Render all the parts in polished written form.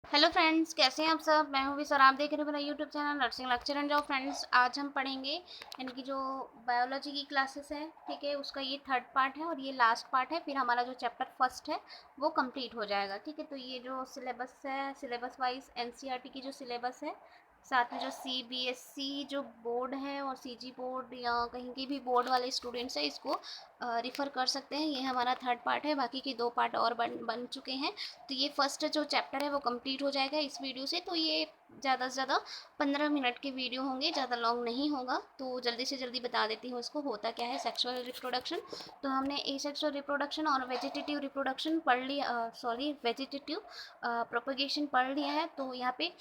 Hello friends, कैसे हैं आप सब। मैं हूँ भी सर, आप देख रहे हैं मेरा YouTube channel nursing lecture and जाओ। फ्रेंड्स, आज हम पढ़ेंगे यानी कि जो बायोलॉजी की क्लासेस है, ठीक है, उसका ये थर्ड पार्ट है और ये लास्ट पार्ट है। फिर हमारा जो चैप्टर फर्स्ट है वो कंप्लीट हो जाएगा, ठीक है। तो ये जो सिलेबस है, सिलेबस वाइज एनसीईआरटी की जो सिलेबस है, साथ में जो सीबीएसई जो बोर्ड है और सीजी बोर्ड या कहीं के भी बोर्ड वाले स्टूडेंट्स हैं, इसको रिफ़र कर सकते हैं। ये हमारा थर्ड पार्ट है, बाकी के दो पार्ट और बन चुके हैं। तो ये फर्स्ट जो चैप्टर है वो कंप्लीट हो जाएगा इस वीडियो से। तो ये ज़्यादा से ज़्यादा 15 मिनट के वीडियो होंगे, ज़्यादा लॉन्ग नहीं होगा। तो जल्दी से जल्दी बता देती हूँ इसको होता क्या है सेक्सुअल रिप्रोडक्शन। तो हमने एसेक्सुअल रिप्रोडक्शन और वेजिटेटिव रिप्रोडक्शन पढ़ लिया, सॉरी वेजिटेटिव प्रोपगेशन पढ़ लिया है। तो यहाँ पे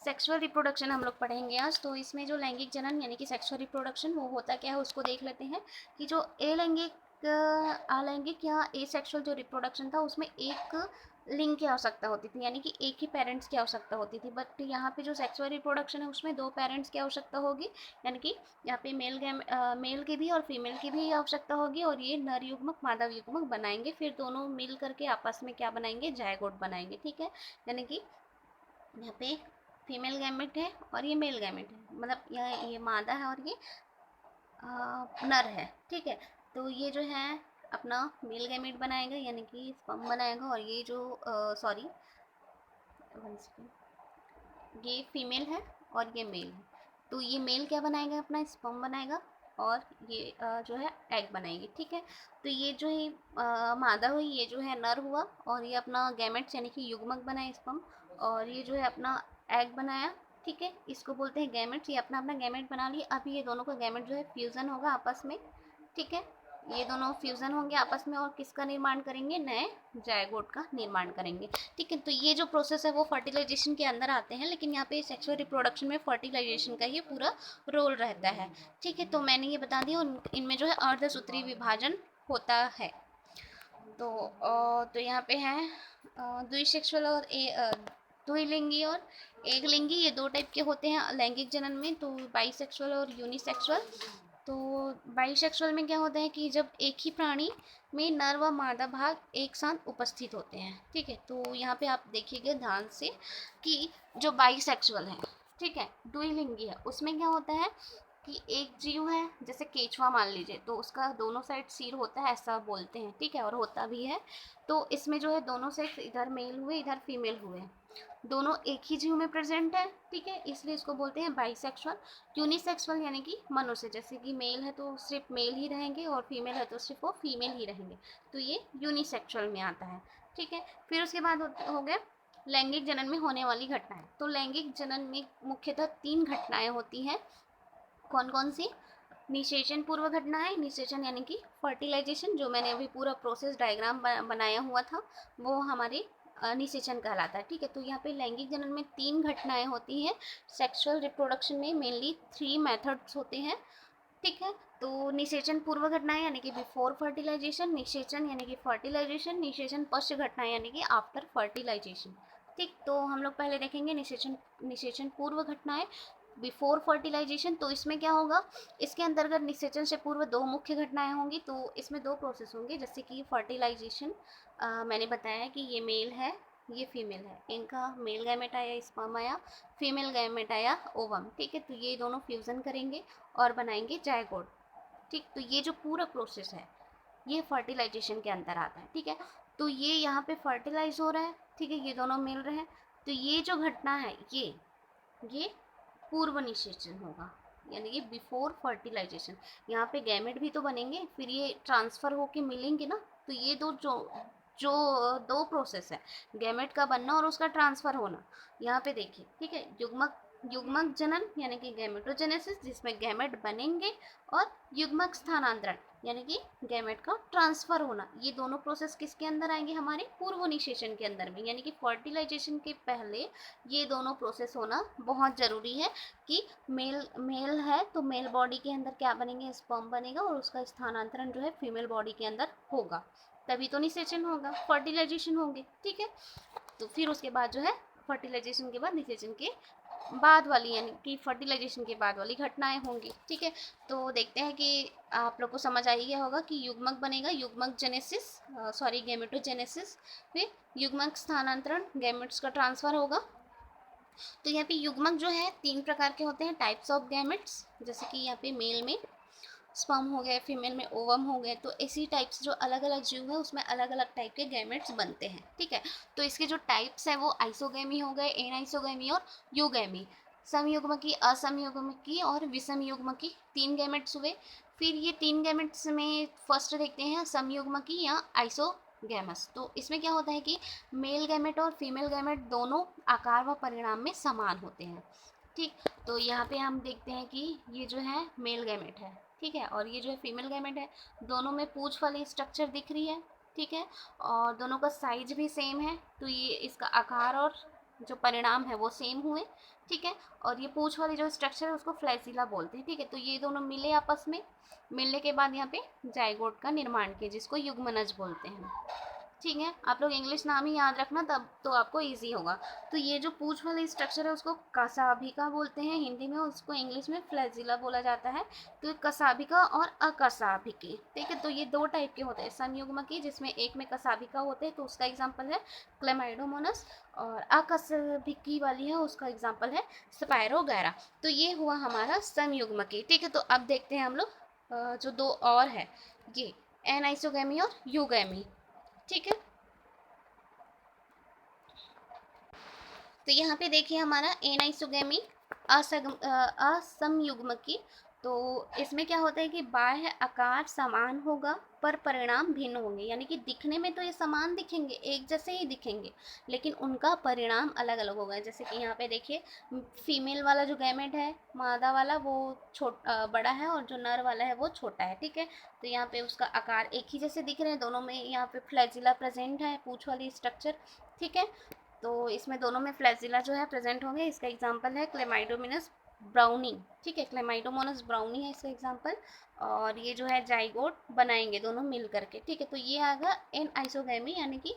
सेक्सुअल रिप्रोडक्शन हम लोग पढ़ेंगे आज। तो इसमें जो लैंगिक जनन यानी कि सेक्सुअल रिप्रोडक्शन वो होता क्या है उसको देख लेते हैं। कि जो अलैंगिक या एसेक्सुअल जो रिप्रोडक्शन था उसमें एक लिंग की आवश्यकता होती थी, यानी कि एक ही पेरेंट्स की आवश्यकता होती थी। बट यहाँ पे जो सेक्सुअल रिप्रोडक्शन है उसमें दो पेरेंट्स की आवश्यकता होगी, यानी कि यहाँ पे मेल की भी और फीमेल की भी आवश्यकता होगी। और ये नर युग्मक मादा युग्मक बनाएंगे, फिर दोनों मिल करके आपस में क्या बनाएंगे, जायगोट बनाएंगे, ठीक है। यानी कि यहाँ पे फीमेल गैमेट है और ये मेल गैमेट है, मतलब ये मादा है और ये नर है, ठीक है। तो ये जो है अपना मेल गैमेट बनाएगा, यानी कि स्पर्म बनाएगा। और ये जो सॉरी ये फीमेल है और ये मेल है। तो ये मेल क्या बनाएगा, अपना स्पर्म बनाएगा और ये जो है एग बनाएगी, ठीक है। तो ये जो है मादा हुई, ये जो है नर हुआ और ये अपना गैमेट्स यानी कि युग्मक बनाए स्पर्म। और ये जो है अपना एग बनाया, ठीक है। इसको बोलते हैं गैमेट्स। ये अपना अपना गैमेट बना लिए। अभी ये दोनों का गैमेट जो है फ्यूज़न होगा आपस में, ठीक है। ये दोनों फ्यूज़न होंगे आपस में और किसका निर्माण करेंगे, नए जायगोट का निर्माण करेंगे, ठीक है। तो ये जो प्रोसेस है वो फर्टिलाइजेशन के अंदर आते हैं, लेकिन यहाँ पे सेक्सुअल रिप्रोडक्शन में फर्टिलाइजेशन का ही पूरा रोल रहता है, ठीक है। तो मैंने ये बता दिया। इनमें जो है अर्धसूत्री विभाजन होता है। तो यहाँ पे है द्विसेक्सुअल और द्विलिंगी और एक लिंगी, ये दो टाइप के होते हैं लैंगिक जनन में। तो बाइसेक्सुअल और यूनिसेक्सुअल। तो बाइसेक्सुअल में क्या होता है कि जब एक ही प्राणी में नर व मादा भाग एक साथ उपस्थित होते हैं, ठीक है। तो यहाँ पे आप देखिएगा ध्यान से कि जो बाइसेक्सुअल है, ठीक है, द्विलिंगी है, उसमें क्या होता है कि एक जीव है, जैसे केचुआ मान लीजिए, तो उसका दोनों साइड सिर होता है ऐसा बोलते हैं, ठीक है, और होता भी है। तो इसमें जो है दोनों सेक्स, इधर मेल हुए इधर फीमेल हुए, दोनों एक ही जीव में प्रेजेंट है, ठीक है, इसलिए इसको बोलते हैं बाइसेक्सुअल। यूनिसेक्सुअल यानी कि मनुष्य, जैसे कि मेल है तो सिर्फ मेल ही रहेंगे और फीमेल है तो सिर्फ वो फीमेल ही रहेंगे। तो ये यूनिसेक्सुअल में आता है, ठीक है। फिर उसके बाद हो गया लैंगिक जनन में होने वाली घटनाएं। तो लैंगिक जनन में मुख्यतः 3 घटनाएं होती हैं। कौन कौन सी? निषेचन पूर्व घटनाएं, निषेचन यानी कि फर्टिलाइजेशन, जो मैंने अभी पूरा प्रोसेस डायग्राम बनाया हुआ था वो हमारे निषेचन कहलाता है, ठीक है। तो यहाँ पे लैंगिक जनन में 3 घटनाएं होती हैं। सेक्सुअल रिप्रोडक्शन में मेनली 3 मेथड्स होते हैं, ठीक है। तो निषेचन पूर्व घटनाएं यानी कि बिफोर फर्टिलाइजेशन, निषेचन यानी कि फर्टिलाइजेशन, निषेचन पश्च घटनाएं यानी कि आफ्टर फर्टिलाइजेशन, ठीक। तो हम लोग पहले देखेंगे निषेचन पूर्व घटनाएं बिफोर फर्टिलाइजेशन। तो इसमें क्या होगा, इसके अंतर्गत निषेचन से पूर्व 2 मुख्य घटनाएं होंगी। तो इसमें 2 प्रोसेस होंगे, जैसे कि फर्टिलाइजेशन मैंने बताया कि ये मेल है ये फीमेल है, इनका मेल गैमेट आया स्पर्म आया, फीमेल गैमेट आया ओवम, ठीक है। तो ये दोनों फ्यूजन करेंगे और बनाएंगे जायगोट, ठीक। तो ये जो पूरा प्रोसेस है ये फर्टिलाइजेशन के अंदर आता है, ठीक है। तो ये यहाँ पे फर्टिलाइज हो रहा है, ठीक है, ये दोनों मिल रहे हैं। तो ये जो घटना है ये पूर्व निषेचन होगा, यानी कि बिफोर फर्टिलाइजेशन। यहाँ पे गैमेट भी तो बनेंगे, फिर ये ट्रांसफर होके मिलेंगे ना। तो ये जो 2 प्रोसेस है, गैमेट का बनना और उसका ट्रांसफर होना। यहाँ पे देखिए, ठीक है, युग्मक जनन यानी कि गैमेटोजेनेसिस, जिसमें गैमेट बनेंगे, और युग्मक स्थानांतरण यानी कि गैमेट का ट्रांसफर होना। ये दोनों प्रोसेस किसके अंदर आएंगे, हमारे पूर्व निषेचन के अंदर में, यानी कि फर्टिलाइजेशन के पहले ये दोनों प्रोसेस होना बहुत ज़रूरी है। कि मेल है तो मेल बॉडी के अंदर क्या बनेंगे, स्पर्म बनेगा और उसका स्थानांतरण जो है फीमेल बॉडी के अंदर होगा, तभी तो निषेचन होगा, फर्टिलाइजेशन होंगे, ठीक है। तो फिर उसके बाद जो है फर्टिलाइजेशन के बाद निषेचन के बाद वाली यानी कि फर्टिलाइजेशन के बाद वाली घटनाएं होंगी, ठीक है। तो देखते हैं कि आप लोग को समझ आ ही गया होगा कि युग्मक बनेगा, युग्मक जेनेसिस, सॉरी गैमेटोजेनेसिस, फिर युग्मक स्थानांतरण, गैमेट्स का ट्रांसफर होगा, तो यहाँ पे युग्मक जो है 3 प्रकार के होते हैं, टाइप्स ऑफ गैमेट्स, जैसे कि यहाँ पे मेल में स्पर्म हो गए, फीमेल में ओवम हो गए। तो इसी टाइप्स जो अलग अलग जीव है उसमें अलग अलग टाइप के गैमेट्स बनते हैं, ठीक है। तो इसके जो टाइप्स है वो आइसोगैमी हो गए, एनाइसोगैमी और यूगैमी। समयुग्मकी, असमयुग्मकी और विषमयुग्मकी 3 गैमेट्स हुए। फिर ये 3 गैमेट्स में फर्स्ट देखते हैं समयुग्मकी या आइसोगैमस। तो इसमें क्या होता है कि मेल गैमेट और फीमेल गैमेट दोनों आकार व परिणाम में समान होते हैं, ठीक। तो यहाँ पे हम देखते हैं कि ये जो है मेल गैमेट है, ठीक है, और ये जो है फीमेल गैमेट है। दोनों में पूंछ वाली स्ट्रक्चर दिख रही है, ठीक है, और दोनों का साइज भी सेम है। तो ये इसका आकार और जो परिणाम है वो सेम हुए, ठीक है। और ये पूंछ वाली जो स्ट्रक्चर है उसको फ्लैजिला बोलते हैं, ठीक है। तो ये दोनों मिले आपस में, मिलने के बाद यहाँ पे जाइगोट का निर्माण किया, जिसको युग्मनज बोलते हैं, ठीक है। आप लोग इंग्लिश नाम ही याद रखना, तब तो आपको इजी होगा। तो ये जो पूंछ वाला स्ट्रक्चर है उसको कसाभिका बोलते हैं हिंदी में, उसको इंग्लिश में फ्लैजिला बोला जाता है। तो कसाभिका और अकसाभिकी, ठीक है। तो ये 2 टाइप के होते हैं संयुग्मकी, जिसमें एक में कसाभिका होते हैं तो उसका एग्जाम्पल है क्लेमाइडोमोनस, और अकसाभिकी वाली है उसका एग्जाम्पल है स्पायरोगैरा। तो ये हुआ हमारा संयुग्मकी, ठीक है। तो अब देखते हैं हम लोग जो 2 और है, ये एनाइसोगैमी और यूगैमी, ठीक है। तो यहाँ पे देखिए हमारा एनाइसोगैमी असमयुग्मकी। तो इसमें क्या होता है कि बाह्य आकार समान होगा पर परिणाम भिन्न होंगे, यानी कि दिखने में तो ये समान दिखेंगे, एक जैसे ही दिखेंगे, लेकिन उनका परिणाम अलग अलग होगा। जैसे कि यहाँ पे देखिए फीमेल वाला जो गैमेट है, मादा वाला, वो बड़ा है और जो नर वाला है वो छोटा है, ठीक है। तो यहाँ पे उसका आकार एक ही जैसे दिख रहे हैं दोनों में। यहाँ पे फ्लैजिला प्रेजेंट है, पूंछ वाली स्ट्रक्चर, ठीक है। तो इसमें दोनों में फ्लैजिला जो है प्रेजेंट होंगे। इसका एग्जांपल है क्लेमाइडोमिनस ब्राउनी, ठीक है, क्लेमाइडोमोनस ब्राउनी है इसका एग्जांपल। और ये जो है जाइगोट बनाएंगे दोनों मिल करके, ठीक है। तो ये आएगा एन आइसोगैमी, यानी कि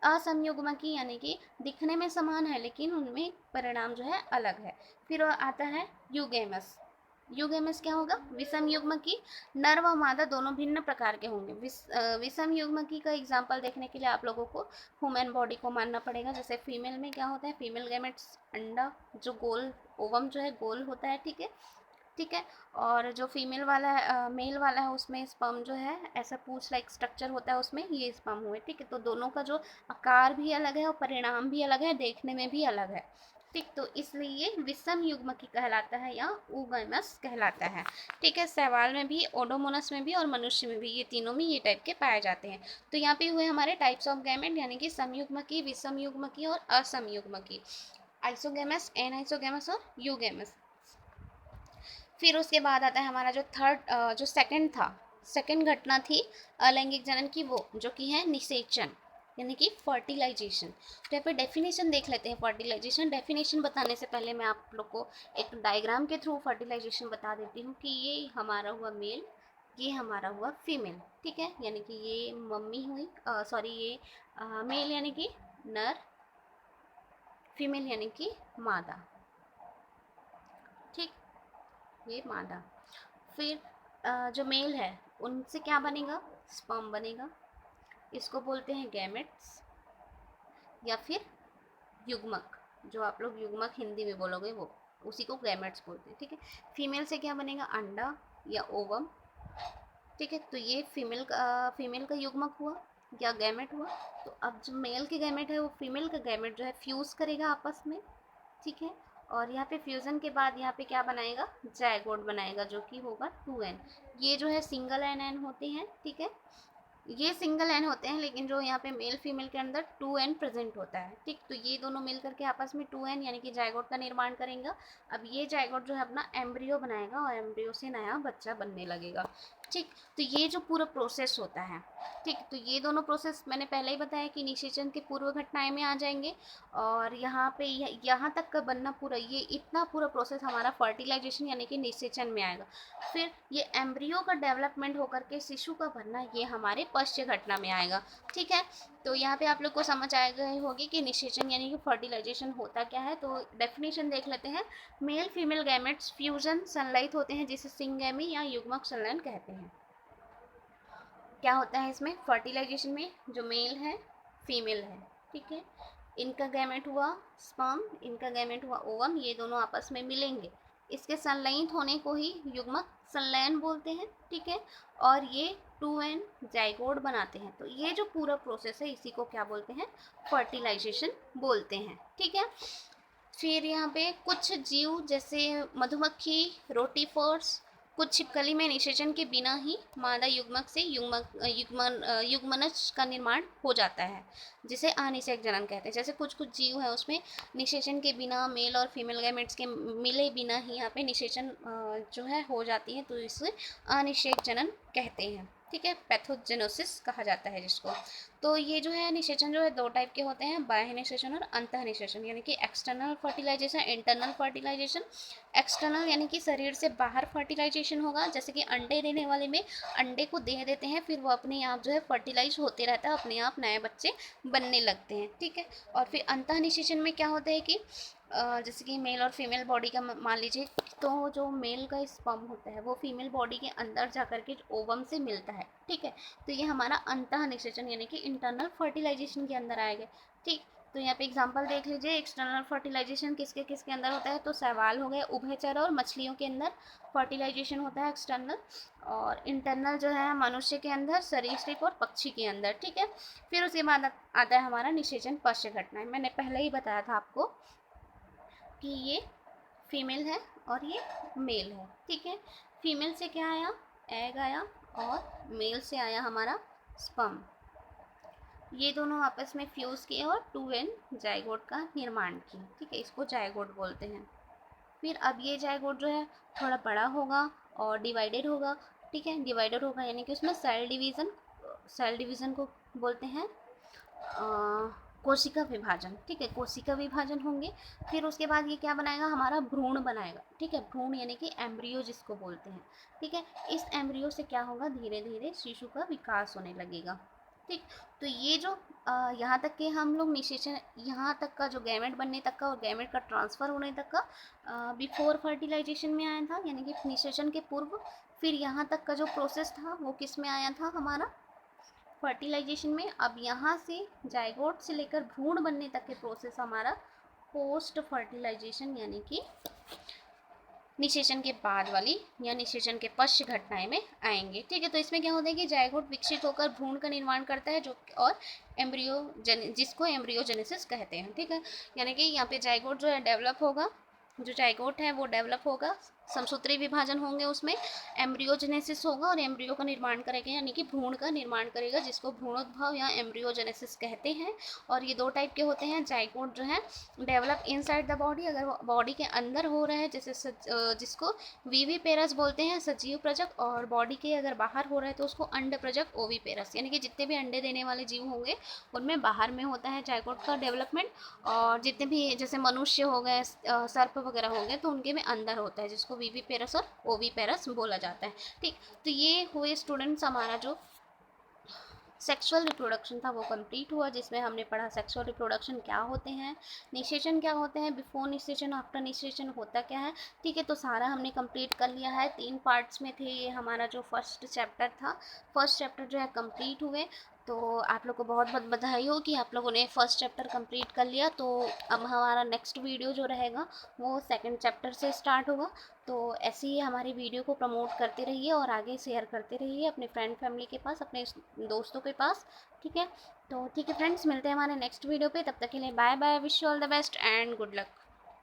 असंयुग्मकी, यानी कि दिखने में समान है लेकिन उनमें परिणाम जो है अलग है। फिर आता है यूगेमस। यूगेमस क्या होगा, विषम युग्मकी। नर व मादा दोनों भिन्न प्रकार के होंगे। विषम युग्मकी का एग्जाम्पल देखने के लिए आप लोगों को ह्यूमन बॉडी को मानना पड़ेगा। जैसे फीमेल में क्या होता है, फीमेल गैमेट्स अंडा जो गोल, ओवम जो है गोल होता है, ठीक है, ठीक है। और जो फीमेल वाला है, मेल वाला है, उसमें स्पर्म जो है ऐसा पूंछ लाइक स्ट्रक्चर होता है, उसमें ये स्पर्म हुए, ठीक है। तो दोनों का जो आकार भी अलग है और परिणाम भी अलग है, देखने में भी अलग है, ठीक। तो इसलिए ये विषम युग्मकी कहलाता है या ऊगैमस कहलाता है, ठीक है। शैवाल में भी, ओडोमोनस में भी और मनुष्य में भी, ये तीनों में ये टाइप के पाए जाते हैं। तो यहाँ पे हुए हमारे टाइप्स ऑफ गैमेट, यानी कि समयुग्मकी, विषम युग्मकी और असमयुग्मकी, आइसोगैमस, एनाइसोगैमस और यूगैमस। फिर उसके बाद आता है हमारा जो जो सेकंड था, सेकंड घटना थी अलैंगिक जनन की, वो जो कि है निषेचन, यानी कि फर्टिलाइजेशन। तो यहाँ पे डेफिनेशन देख लेते हैं फर्टिलाइजेशन। डेफिनेशन बताने से पहले मैं आप लोग को एक डायग्राम के थ्रू फर्टिलाइजेशन बता देती हूँ कि ये हमारा हुआ मेल, ये हमारा हुआ फीमेल, ठीक है। यानी कि ये मम्मी हुई, सॉरी, ये मेल यानी कि नर, फीमेल यानी कि मादा, ठीक, ये मादा। फिर जो मेल है उनसे क्या बनेगा, स्पर्म बनेगा, इसको बोलते हैं गैमेट्स या फिर युग्मक। जो आप लोग युग्मक हिंदी में बोलोगे वो, उसी को गैमेट्स बोलते हैं, ठीक है। फीमेल से क्या बनेगा, अंडा या ओवम, ठीक है। तो ये फीमेल का युग्मक हुआ या गैमेट हुआ। तो अब जो मेल के गैमेट है वो फीमेल का गैमेट जो है फ्यूज़ करेगा आपस में, ठीक है। और यहाँ पे फ्यूज़न के बाद यहाँ पे क्या बनाएगा, जायगोट बनाएगा, जो कि होगा 2n। ये जो है सिंगल एन होते हैं, ठीक है। ये सिंगल एन होते हैं, लेकिन जो यहाँ पे मेल फीमेल के अंदर 2n प्रेजेंट होता है, ठीक। तो ये दोनों मिल करके आपस में 2n यानी कि जायगोट का निर्माण करेंगे। अब ये जायगोट जो है अपना एम्ब्रियो बनाएगा और एम्ब्रियो से नया बच्चा बनने लगेगा, ठीक। तो ये जो पूरा प्रोसेस होता है, ठीक। तो ये दोनों प्रोसेस मैंने पहले ही बताया कि निषेचन के पूर्व घटनाएं में आ जाएंगे। और यहाँ पे यहाँ तक का बनना पूरा, ये इतना पूरा प्रोसेस हमारा फर्टिलाइजेशन यानी कि निषेचन में आएगा। फिर ये एम्ब्रियो का डेवलपमेंट होकर के शिशु का बनना, ये हमारे पश्च घटना में आएगा, ठीक है। तो यहाँ पे आप लोग को समझ आ गई होगी कि निषेचन यानी कि फर्टिलाइजेशन होता क्या है। तो डेफिनेशन देख लेते हैं। मेल फीमेल गैमेट्स फ्यूजन संलयित होते हैं, जिसे सिंगैमी या युग्मक संलयन कहते हैं। क्या होता है इसमें फर्टिलाइजेशन में, जो मेल है फीमेल है, ठीक है, इनका गैमेट हुआ स्पर्म, इनका गैमेट हुआ ओवम, ये दोनों आपस में मिलेंगे, इसके संलयित होने को ही युग्मक संलयन बोलते हैं, ठीक है। और ये 2n जाइगोट बनाते हैं। तो ये जो पूरा प्रोसेस है इसी को क्या बोलते हैं, फर्टिलाइजेशन बोलते हैं, ठीक है। फिर यहाँ पे कुछ जीव जैसे मधुमक्खी, रोटीफोर्स, कुछ छिपकली में निषेचन के बिना ही मादा युग्मक से युग्मनज का निर्माण हो जाता है, जिसे अनिषेक जनन कहते हैं। जैसे कुछ कुछ जीव है उसमें निषेचन के बिना, मेल और फीमेल गैमेट्स के मिले बिना ही यहाँ पे निषेचन जो है हो जाती है, तो इसे अनिषेक जनन कहते हैं, ठीक है। पैथोजेनोसिस कहा जाता है जिसको। तो ये जो है निषेचन जो है दो टाइप के होते हैं, बाह्य निषेचन और अंतः निषेचन, यानी कि external fertilisation, internal fertilisation. External यानी कि शरीर से बाहर फर्टिलाइजेशन होगा, जैसे कि अंडे देने वाले में अंडे को दे देते हैं, फिर वो अपने आप जो है फर्टिलाइज होते रहता है, अपने आप नए बच्चे बनने लगते हैं, ठीक है। और फिर अंतः निषेचन में क्या होता है कि जैसे कि मेल और फीमेल बॉडी का मान लीजिए, तो जो मेल का स्पर्म होता है वो फीमेल बॉडी के अंदर जाकर के ओवम से मिलता है, ठीक है। तो ये हमारा अंतः निषेचन यानी कि इंटरनल फर्टिलाइजेशन के अंदर आएगा, ठीक। तो यहाँ पे एग्जांपल देख लीजिए, एक्सटर्नल फर्टिलाइजेशन किसके किसके अंदर होता है, तो शैवाल हो गए, उभयचर और मछलियों के अंदर फर्टिलाइजेशन होता है एक्सटर्नल। और इंटरनल जो है मनुष्य के अंदर, सरीसृप और पक्षी के अंदर, ठीक है। फिर उसके बाद आता है हमारा निषेचन पश्च घटनाएं। मैंने पहले ही बताया था आपको कि ये फीमेल है और ये मेल है, ठीक है। फीमेल से क्या आया, एग आया, और मेल से आया हमारा स्पर्म। ये दोनों आपस में फ्यूज़ किए और 2n जाइगोट का निर्माण किए, ठीक है। इसको जाइगोट बोलते हैं। फिर अब ये जाइगोट जो है थोड़ा बड़ा होगा और डिवाइडेड होगा, ठीक है। डिवाइडेड होगा यानी कि उसमें सेल डिवीज़न को बोलते हैं कोशिका विभाजन, ठीक है। कोशिका विभाजन होंगे। फिर उसके बाद ये क्या बनाएगा, हमारा भ्रूण बनाएगा, ठीक है। भ्रूण यानी कि एम्ब्रियो जिसको बोलते हैं, ठीक है। इस एम्ब्रियो से क्या होगा, धीरे धीरे शिशु का विकास होने लगेगा, ठीक। तो ये जो यहाँ तक के हम लोग निषेचन, यहाँ तक का जो गैमेट बनने तक का और गैमेट का ट्रांसफ़र होने तक का बिफोर फर्टिलाइजेशन में आया था, यानी कि निषेचन के पूर्व। फिर यहाँ तक का जो प्रोसेस था वो किस में आया था, हमारा फर्टिलाइजेशन में। अब यहाँ से जाइगोट से लेकर भ्रूण बनने तक के प्रोसेस हमारा पोस्ट फर्टिलाइजेशन यानी कि निषेचन के बाद वाली या निषेचन के पश्च घटनाएं में आएंगे, ठीक है। तो इसमें क्या होता है कि जाइगोट विकसित होकर भ्रूण का निर्माण करता है, जो और जिसको एम्ब्रियोजेनेसिस कहते हैं, ठीक है। यानी कि यहाँ पे जाइगोट जो है डेवलप होगा, जो जाइगोट है वो डेवलप होगा, समसूत्री विभाजन होंगे, उसमें एम्ब्रियोजेनेसिस होगा और एम्ब्रियो का निर्माण करेगा, यानी कि भ्रूण का निर्माण करेगा, जिसको भ्रूणोद्भव या एम्ब्रियोजेनेसिस कहते हैं। और ये दो टाइप के होते हैं, जाइगोट जो है डेवलप इनसाइड द बॉडी, अगर वो बॉडी के अंदर हो रहा है, जैसे जिसको विविपेरस बोलते हैं, सजीव प्रजक, और बॉडी के अगर बाहर हो रहा है तो उसको अंड प्रजक ओविपेरस, यानी कि जितने भी अंडे देने वाले जीव होंगे उनमें बाहर में होता है जाइगोट का डेवलपमेंट। और जितने भी जैसे मनुष्य हो गए, सर्प वगैरह हो गए, तो उनके में अंदर होता है, जिसको विविपेरस और ओविपेरस बोला जाता है, ठीक। तो ये हुए स्टूडेंट्स हमारा जो सेक्सुअल रिप्रोडक्शन था वो कंप्लीट हुआ, जिसमें हमने पढ़ा सेक्सुअल रिप्रोडक्शन क्या होते हैं, निषेचन क्या होते हैं, बिफोर निषेचन, आफ्टर निषेचन होता क्या है, ठीक है। तो सारा हमने कंप्लीट कर लिया है। 3 पार्ट्स में थे ये हमारा जो फर्स्ट चैप्टर था। फर्स्ट चैप्टर जो है कंप्लीट हुए। तो आप लोग को बहुत बहुत बधाई हो कि आप लोगों ने फर्स्ट चैप्टर कंप्लीट कर लिया। तो अब हमारा नेक्स्ट वीडियो जो रहेगा वो सेकंड चैप्टर से स्टार्ट होगा। तो ऐसे ही हमारी वीडियो को प्रमोट करते रहिए और आगे शेयर करते रहिए अपने फ्रेंड फैमिली के पास, अपने दोस्तों के पास, ठीक है। तो ठीक है फ्रेंड्स, मिलते हैं हमारे नेक्स्ट वीडियो पे। तब तक के लिए bye bye, wish you all the best and good luck.